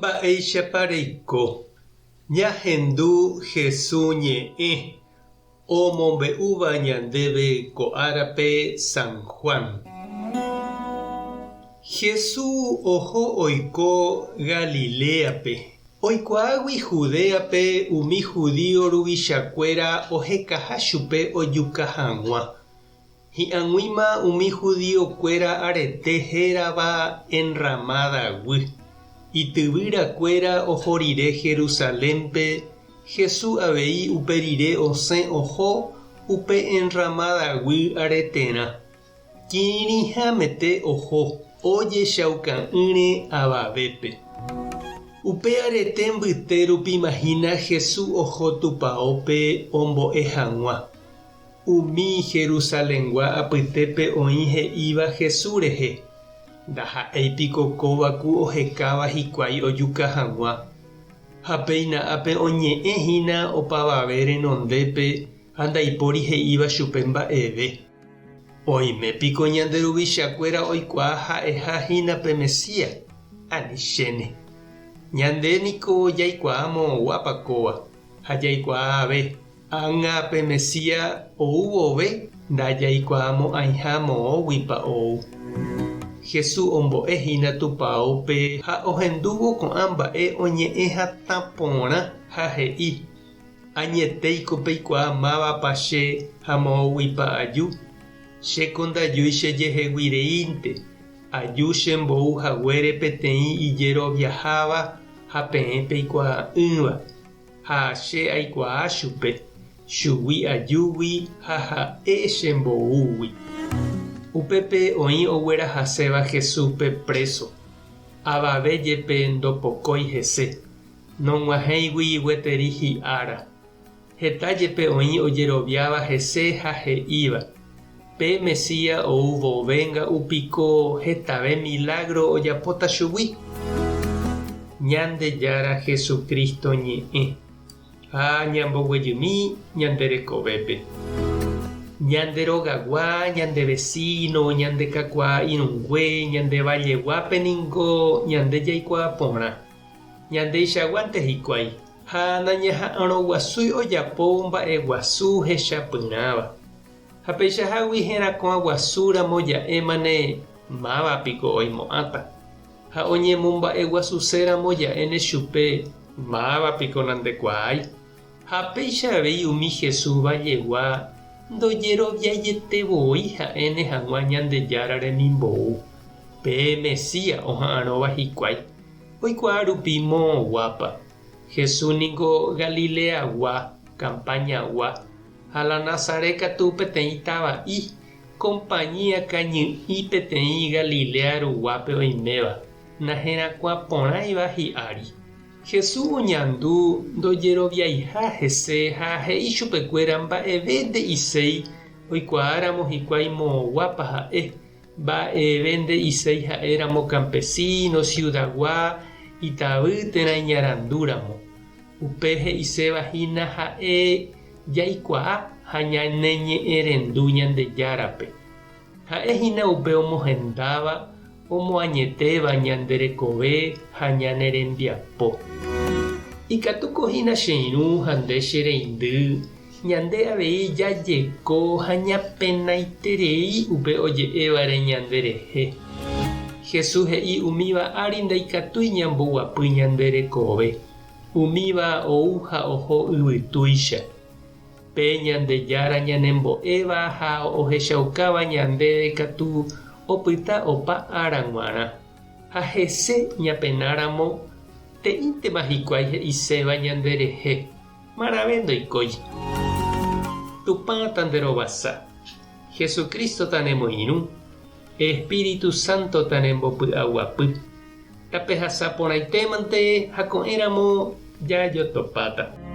Mba'éichapa reiko. Ñahendu Jesús ñe'ẽ omombe'úva ñandéve ko árape San Juan. Jesús oho oiko Galileape. Oikuaágui Judéape umi judío ruvichakuéra ohekaha chupe ojuka hag̃ua. Hi'ag̃uíma umi judíokuéra arete hérava enramadagui. Ityvyrakuéra oho rire Jerusalénpe. Jesús avei upe rire osẽ oho upe enramadagui aretérã. Kirirĩhámete oho ojechauka'ỹre avavépe. Upe arete mbyte rupimahína Jesús oho tupaópe ombo'e hag̃ua. Umi Jerusaléngua apytépe oĩ he'íva Jesús rehe. Ndaha'éipiko kóvaku ohekáva hikuái ojuka hag̃ua. Ha peina'ápe oñe'ẽhína opavave renondépe ha ndaipóri he'íva chupe mba'eve. Oimépiko ñande ruvichakuéra oikuaa ha'ehahína pe Mesías. Anichéne. Ñande niko jaikuaámo guápa kóva ha jaikuaa ave. Ág̃a pe Mesías oúvove ndajaikuaámo aĩha moõguipa ou. Jesús ombo'ehína tupaópe ha ohendúvo ko'ã mba'e oñe'ẽ hatã porã ha he'i: añetéiko peikuaa mávapa che ha moõguipa aju. Chéko ndajúi chejeheguireínte. Aju chembouhaguére peteĩ ijeroviaháva ha peẽ peikuaa'ỹva. Ha che aikuaa chupe. Chugui ajúgui ha ha'e chemboúgui. Upépe oĩ oguerahaséva Jesúspe preso. Avave jepe ndopokói hese. Nog̃uahẽigui gueteri hi'ára. Heta jepe oĩ ojeroviáva hese ha he'íva: pe Mesías ou vovénga upiko hetave milagro ojapóta chugui. Ñandejára Jesucristo ñe'ẽ ha ñamboguejymi ñande rekovépe. Ñande rogagua, ñande vecino, ñande kakuaa irũngue, ñande valleguápe ningo ñande jaikuaa porã. Ñandeichaguánte hikuái ha nañaha'ãrõ guasúi ojapo mba'eguasu hechapyrãva. Ha peichahágui herakuã guasúramo ja'émane mávapiko oimo'ãta. Ha oñemomba'eguasuséramo ja'éne chupe mávapiko nandekuaái. Ha peichavéi umi Jesús vajegua ndojeroviajetevoi ha'éne hag̃ua Ñandejára remimbou. Pe Mesías oha'ãróva hikuái. Oikuaa rupi moõguápa. Jesús ningo Galileagua, campañagua. Ha la Nazaré katu peteĩ tava'i, compañía kañy'ĩ peteĩ Galilea ruguápe oiméva. Nahẽrakuã porãiva hi'ári. Jesús oñandu ndojeroviaiha hese ha he'i chupekuéra mba'eve nde'íséi oikuaáramo hikuái moõguápa ha'e. Mba'eve nde'íséi ha'éramo campesino, ciudadgua, itavy térã iñarandúramo. Upe he'isevahína ha'e jaikuaa ha ñaneñe'ẽrendu Ñandejárape. Ha'ehína upe omohendáva omoañetéva ñande rekove ha ñane rembiapo. Ikatukohína che irũ ha nde che reindy ñande avei jajeko ha ñapenaiterei upe oje'évare ñande rehe. Jesús he'i umíva ári ndaikatúi ñamboguapy ñande rekove. Umíva ou ha oho yvytúicha. Pe Ñandejára ñanembo'éva ha ohechaukáva ñandéve katu opyta opa ára ha hese ñapenáramo te'íntema hikuái he'iséva ñanderehe. Marave ndoikói. Tupãta nderovasa. Jesucristo tanemoirũ. Espíritu Santo tanembopy'aguapy. Tapehasa porãitémante ha ko'ẽramo jajotopáta.